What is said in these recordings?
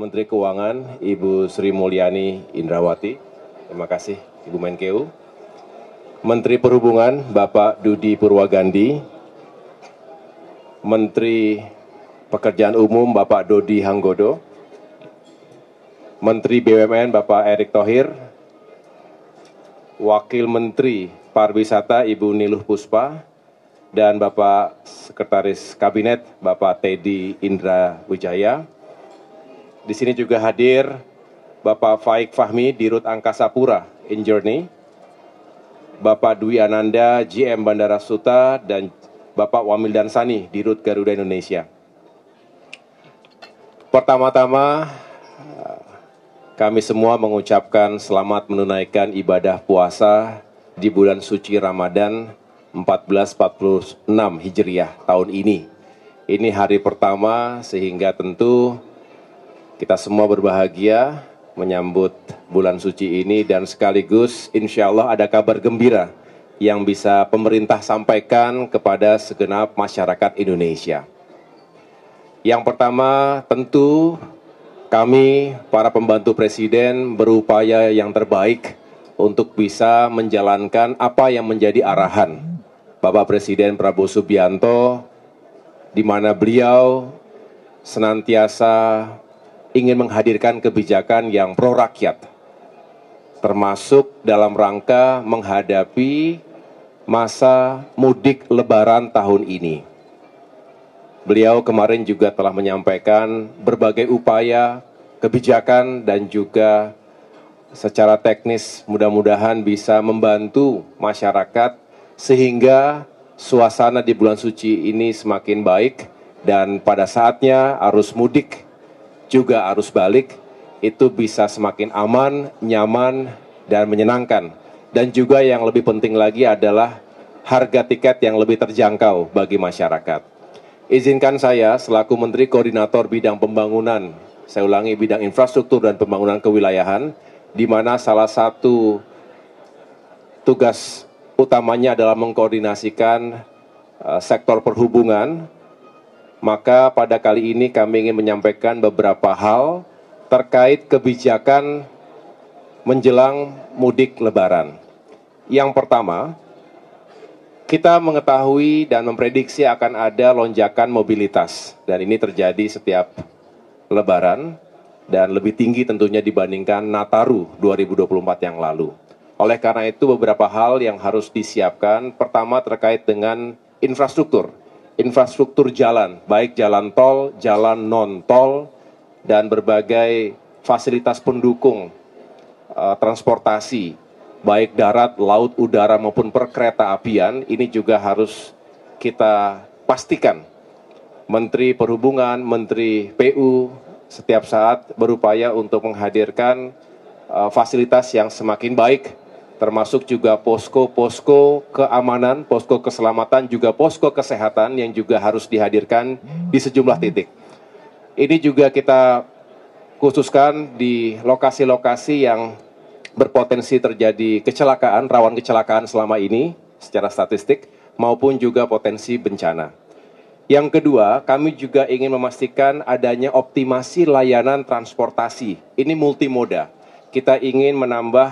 Menteri Keuangan Ibu Sri Mulyani Indrawati. Terima kasih Ibu Menkeu. Menteri Perhubungan Bapak Dudi Purwagandi. Menteri Pekerjaan Umum Bapak Dodi Hanggodo. Menteri BUMN Bapak Erick Thohir. Wakil Menteri Pariwisata Ibu Niluh Puspa. Dan Bapak Sekretaris Kabinet Bapak Teddy Indra Wijaya. Di sini juga hadir Bapak Faik Fahmi, Dirut Angkasa Pura Injourney, Bapak Dwi Ananda, GM Bandara Suta, dan Bapak Wamil Dansani, Dirut Garuda Indonesia. Pertama-tama, kami semua mengucapkan selamat menunaikan ibadah puasa di bulan suci Ramadan 1446 Hijriah tahun ini. Ini hari pertama sehingga tentu kita semua berbahagia menyambut bulan suci ini dan sekaligus insya Allah ada kabar gembira yang bisa pemerintah sampaikan kepada segenap masyarakat Indonesia. Yang pertama tentu kami para pembantu Presiden berupaya yang terbaik untuk bisa menjalankan apa yang menjadi arahan Bapak Presiden Prabowo Subianto, di mana beliau senantiasa ingin menghadirkan kebijakan yang pro rakyat, termasuk dalam rangka menghadapi masa mudik lebaran tahun ini. Beliau kemarin juga telah menyampaikan berbagai upaya, kebijakan, dan juga secara teknis mudah-mudahan bisa membantu masyarakat sehingga suasana di bulan suci ini semakin baik dan pada saatnya arus mudik juga arus balik itu bisa semakin aman, nyaman, dan menyenangkan. Dan juga yang lebih penting lagi adalah harga tiket yang lebih terjangkau bagi masyarakat. Izinkan saya selaku Menteri Koordinator Bidang Pembangunan, saya ulangi bidang infrastruktur dan pembangunan kewilayahan, di mana salah satu tugas utamanya adalah mengkoordinasikan sektor perhubungan, maka pada kali ini kami ingin menyampaikan beberapa hal terkait kebijakan menjelang mudik lebaran. Yang pertama, kita mengetahui dan memprediksi akan ada lonjakan mobilitas, dan ini terjadi setiap lebaran, dan lebih tinggi tentunya dibandingkan Nataru 2024 yang lalu. Oleh karena itu beberapa hal yang harus disiapkan, pertama terkait dengan infrastruktur. Infrastruktur jalan, baik jalan tol, jalan non-tol, dan berbagai fasilitas pendukung transportasi, baik darat, laut, udara maupun perkereta apian, ini juga harus kita pastikan. Menteri Perhubungan, Menteri PU setiap saat berupaya untuk menghadirkan fasilitas yang semakin baik, termasuk juga posko-posko keamanan, posko keselamatan, juga posko kesehatan yang juga harus dihadirkan di sejumlah titik. Ini juga kita khususkan di lokasi-lokasi yang berpotensi terjadi kecelakaan, rawan kecelakaan selama ini secara statistik, maupun juga potensi bencana. Yang kedua, kami juga ingin memastikan adanya optimasi layanan transportasi. Ini multimoda. Kita ingin menambah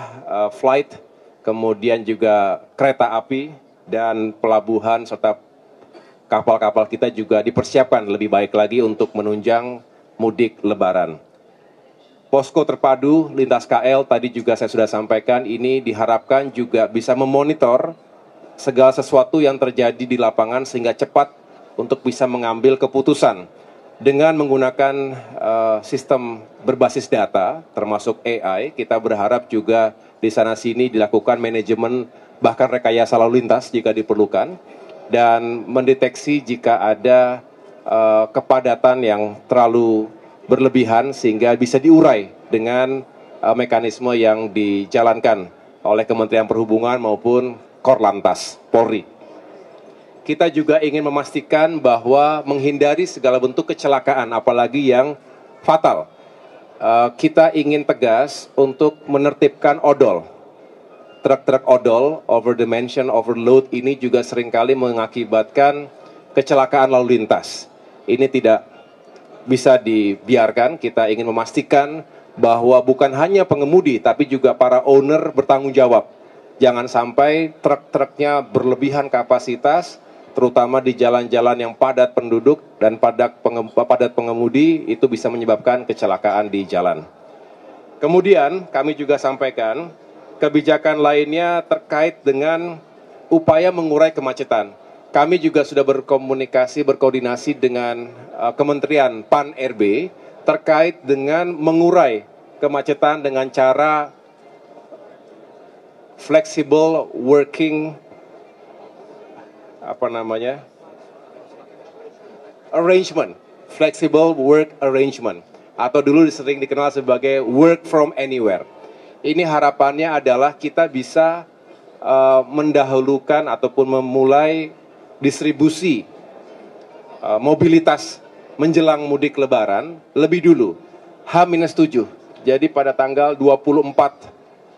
flight, kemudian juga kereta api dan pelabuhan serta kapal-kapal kita juga dipersiapkan lebih baik lagi untuk menunjang mudik lebaran. Posko terpadu lintas KL tadi juga saya sudah sampaikan, ini diharapkan juga bisa memonitor segala sesuatu yang terjadi di lapangan sehingga cepat untuk bisa mengambil keputusan dengan menggunakan sistem berbasis data termasuk AI. Kita berharap juga di sana-sini dilakukan manajemen bahkan rekayasa lalu lintas jika diperlukan dan mendeteksi jika ada kepadatan yang terlalu berlebihan sehingga bisa diurai dengan mekanisme yang dijalankan oleh Kementerian Perhubungan maupun Korlantas Polri. Kita juga ingin memastikan bahwa menghindari segala bentuk kecelakaan apalagi yang fatal. Kita ingin tegas untuk menertibkan odol. Truk-truk odol, overdimension, overload ini juga seringkali mengakibatkan kecelakaan lalu lintas. Ini tidak bisa dibiarkan. Kita ingin memastikan bahwa bukan hanya pengemudi, tapi juga para owner bertanggung jawab. Jangan sampai truk-truknya berlebihan kapasitas, terutama di jalan-jalan yang padat penduduk dan padat pengemudi, itu bisa menyebabkan kecelakaan di jalan. Kemudian kami juga sampaikan kebijakan lainnya terkait dengan upaya mengurai kemacetan. Kami juga sudah berkoordinasi dengan Kementerian PAN-RB terkait dengan mengurai kemacetan dengan cara flexible working arrangement, flexible work arrangement, atau dulu sering dikenal sebagai work from anywhere. Ini harapannya adalah kita bisa mendahulukan ataupun memulai distribusi mobilitas menjelang mudik lebaran lebih dulu, H-7. Jadi pada tanggal 24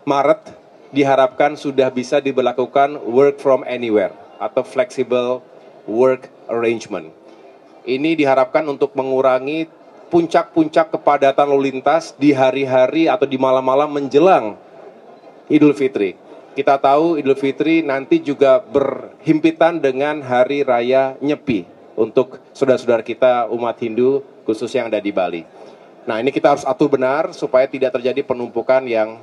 Maret diharapkan sudah bisa diberlakukan work from anywhere atau flexible work arrangement. Ini diharapkan untuk mengurangi puncak-puncak kepadatan lalu lintas di hari-hari atau di malam-malam menjelang Idul Fitri. Kita tahu Idul Fitri nanti juga berhimpitan dengan Hari Raya Nyepi untuk saudara-saudara kita umat Hindu khususnya yang ada di Bali. Nah, ini kita harus atur benar supaya tidak terjadi penumpukan yang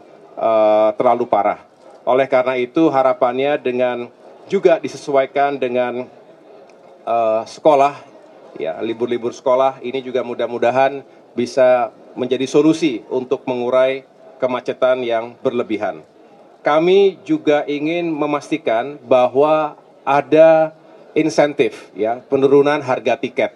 terlalu parah. Oleh karena itu harapannya dengan juga disesuaikan dengan sekolah, ya libur-libur sekolah ini juga mudah-mudahan bisa menjadi solusi untuk mengurai kemacetan yang berlebihan. Kami juga ingin memastikan bahwa ada insentif, ya, penurunan harga tiket.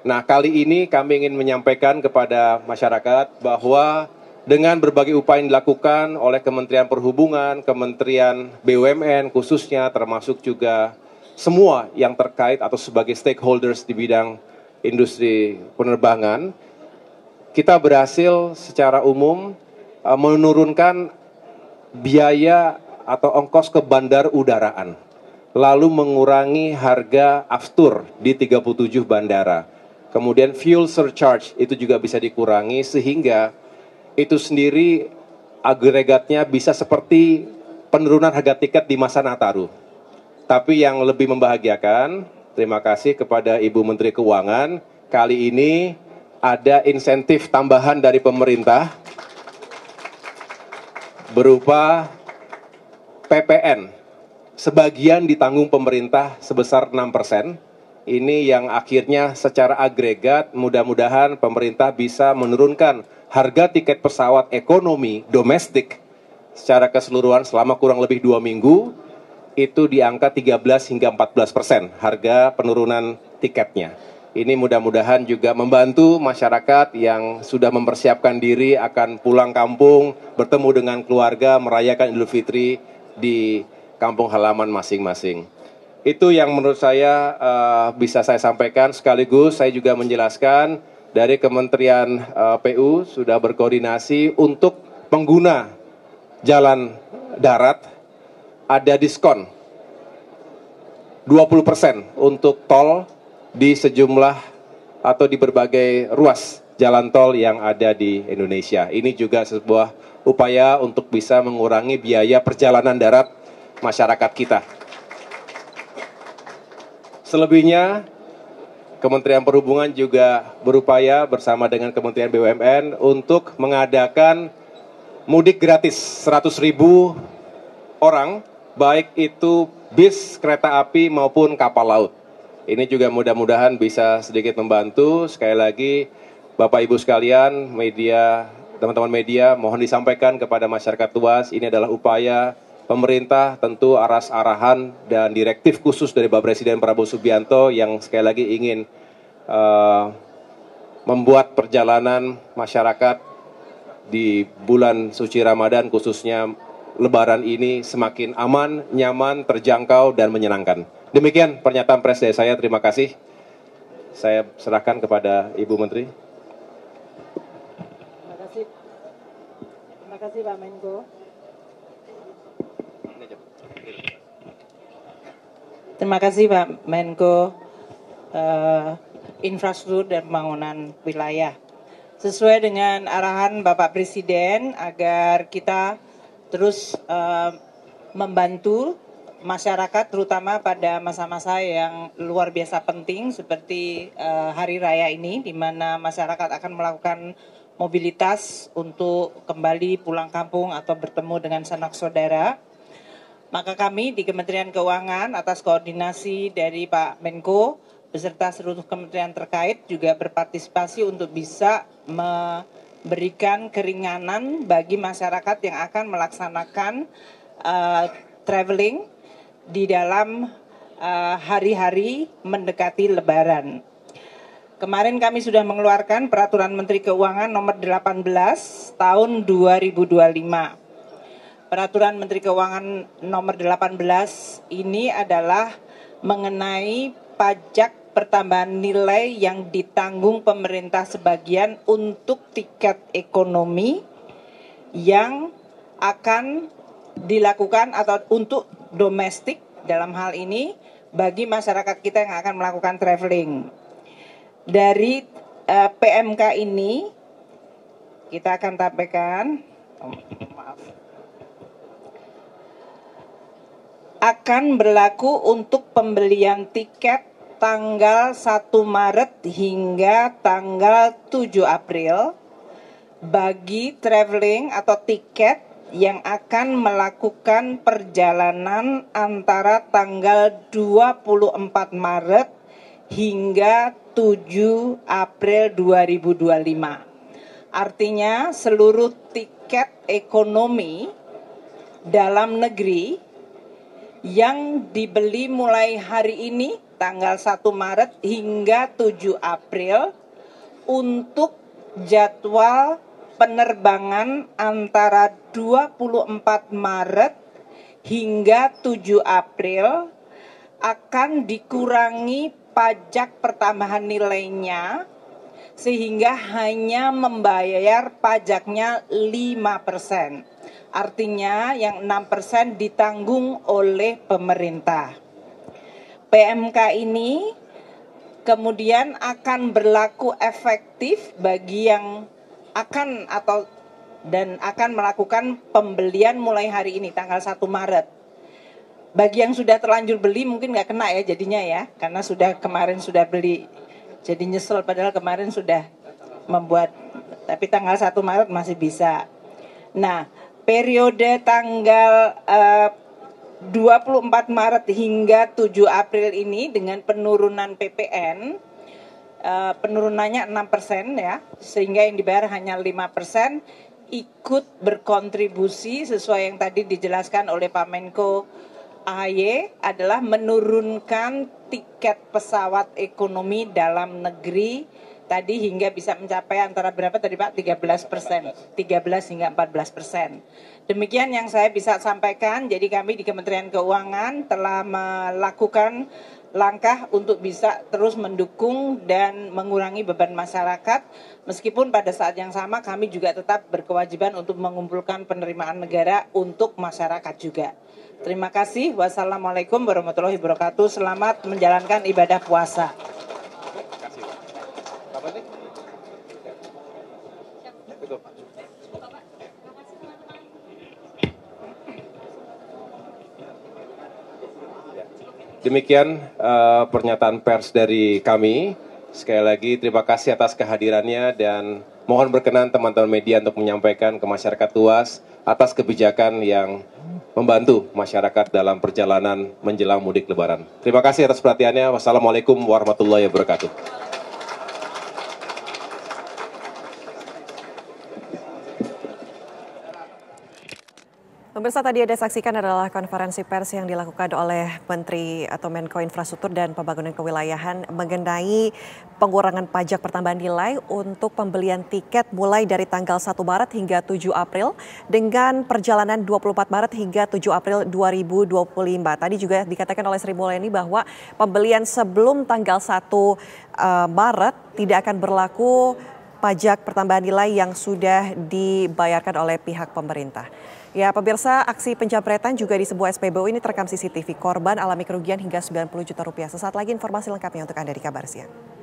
Nah, kali ini kami ingin menyampaikan kepada masyarakat bahwa dengan berbagai upaya yang dilakukan oleh Kementerian Perhubungan, Kementerian BUMN khususnya, termasuk juga semua yang terkait atau sebagai stakeholders di bidang industri penerbangan, kita berhasil secara umum menurunkan biaya atau ongkos ke bandar udaraan, lalu mengurangi harga aftur di 37 bandara. Kemudian fuel surcharge itu juga bisa dikurangi sehingga itu sendiri agregatnya bisa seperti penurunan harga tiket di masa Nataru. Tapi yang lebih membahagiakan, terima kasih kepada Ibu Menteri Keuangan, kali ini ada insentif tambahan dari pemerintah berupa PPN, sebagian ditanggung pemerintah sebesar 6%. Ini yang akhirnya secara agregat mudah-mudahan pemerintah bisa menurunkan harga tiket pesawat ekonomi domestik secara keseluruhan selama kurang lebih 2 minggu, itu di angka 13 hingga 14% harga penurunan tiketnya. Ini mudah-mudahan juga membantu masyarakat yang sudah mempersiapkan diri akan pulang kampung, bertemu dengan keluarga, merayakan Idul Fitri di kampung halaman masing-masing. Itu yang menurut saya bisa saya sampaikan, sekaligus saya juga menjelaskan dari Kementerian PU sudah berkoordinasi untuk pengguna jalan darat ada diskon 20% untuk tol di sejumlah atau di berbagai ruas jalan tol yang ada di Indonesia. Ini juga sebuah upaya untuk bisa mengurangi biaya perjalanan darat masyarakat kita. Selebihnya, Kementerian Perhubungan juga berupaya bersama dengan Kementerian BUMN untuk mengadakan mudik gratis 100.000 orang, baik itu bis, kereta api maupun kapal laut. Ini juga mudah-mudahan bisa sedikit membantu. Sekali lagi, Bapak Ibu sekalian, media, teman-teman media, mohon disampaikan kepada masyarakat luas, ini adalah upaya pemerintah tentu arahan dan direktif khusus dari Bapak Presiden Prabowo Subianto yang sekali lagi ingin membuat perjalanan masyarakat di bulan suci Ramadan khususnya Lebaran ini semakin aman, nyaman, terjangkau, dan menyenangkan. Demikian pernyataan pres dari saya, terima kasih. Saya serahkan kepada Ibu Menteri. Terima kasih Pak Menko. Terima kasih Pak Menko Infrastruktur dan Pembangunan Wilayah. Sesuai dengan arahan Bapak Presiden agar kita terus membantu masyarakat terutama pada masa-masa yang luar biasa penting seperti Hari Raya ini, di mana masyarakat akan melakukan mobilitas untuk kembali pulang kampung atau bertemu dengan sanak saudara. Maka kami di Kementerian Keuangan atas koordinasi dari Pak Menko beserta seluruh kementerian terkait juga berpartisipasi untuk bisa memberikan keringanan bagi masyarakat yang akan melaksanakan traveling di dalam hari-hari mendekati Lebaran. Kemarin kami sudah mengeluarkan Peraturan Menteri Keuangan Nomor 18 Tahun 2025. Peraturan Menteri Keuangan Nomor 18 ini adalah mengenai pajak pertambahan nilai yang ditanggung pemerintah sebagian untuk tiket ekonomi yang akan dilakukan atau untuk domestik dalam hal ini bagi masyarakat kita yang akan melakukan traveling. Dari PMK ini kita akan sampaikan akan berlaku untuk pembelian tiket tanggal 1 Maret hingga tanggal 7 April bagi traveling atau tiket yang akan melakukan perjalanan antara tanggal 24 Maret hingga 7 April 2025. Artinya seluruh tiket ekonomi dalam negeri yang dibeli mulai hari ini tanggal 1 Maret hingga 7 April untuk jadwal penerbangan antara 24 Maret hingga 7 April akan dikurangi pajak pertambahan nilainya sehingga hanya membayar pajaknya 5%. Artinya yang 6% ditanggung oleh pemerintah. PMK ini kemudian akan berlaku efektif bagi yang akan melakukan pembelian mulai hari ini tanggal 1 Maret. Bagi yang sudah terlanjur beli mungkin nggak kena ya jadinya ya, karena kemarin sudah beli. Jadi nyesel padahal kemarin sudah membuat, tapi tanggal 1 Maret masih bisa. Nah, periode tanggal 24 Maret hingga 7 April ini dengan penurunan PPN, penurunannya 6% ya, sehingga yang dibayar hanya 5%, ikut berkontribusi sesuai yang tadi dijelaskan oleh Pak Menko AHY adalah menurunkan tiket pesawat ekonomi dalam negeri tadi hingga bisa mencapai antara berapa tadi Pak? 13%, 13 hingga 14%. Demikian yang saya bisa sampaikan. Jadi kami di Kementerian Keuangan telah melakukan langkah untuk bisa terus mendukung dan mengurangi beban masyarakat. Meskipun pada saat yang sama kami juga tetap berkewajiban untuk mengumpulkan penerimaan negara untuk masyarakat juga. Terima kasih. Wassalamualaikum warahmatullahi wabarakatuh. Selamat menjalankan ibadah puasa. Demikian pernyataan pers dari kami. Sekali lagi terima kasih atas kehadirannya dan mohon berkenan teman-teman media untuk menyampaikan ke masyarakat luas atas kebijakan yang membantu masyarakat dalam perjalanan menjelang mudik Lebaran. Terima kasih atas perhatiannya. Wassalamualaikum warahmatullahi wabarakatuh. Pemirsa, tadi Anda saksikan adalah konferensi pers yang dilakukan oleh Menteri atau Menko Infrastruktur dan Pembangunan Kewilayahan mengenai pengurangan pajak pertambahan nilai untuk pembelian tiket mulai dari tanggal 1 Maret hingga 7 April dengan perjalanan 24 Maret hingga 7 April 2025. Tadi juga dikatakan oleh Sri Mulyani bahwa pembelian sebelum tanggal 1 Maret tidak akan berlaku pajak pertambahan nilai yang sudah dibayarkan oleh pihak pemerintah. Ya, pemirsa, aksi penjamretan juga di sebuah SPBU ini terekam CCTV. Korban alami kerugian hingga 90 juta rupiah. Sesaat lagi informasi lengkapnya untuk Anda di Kabar Siang.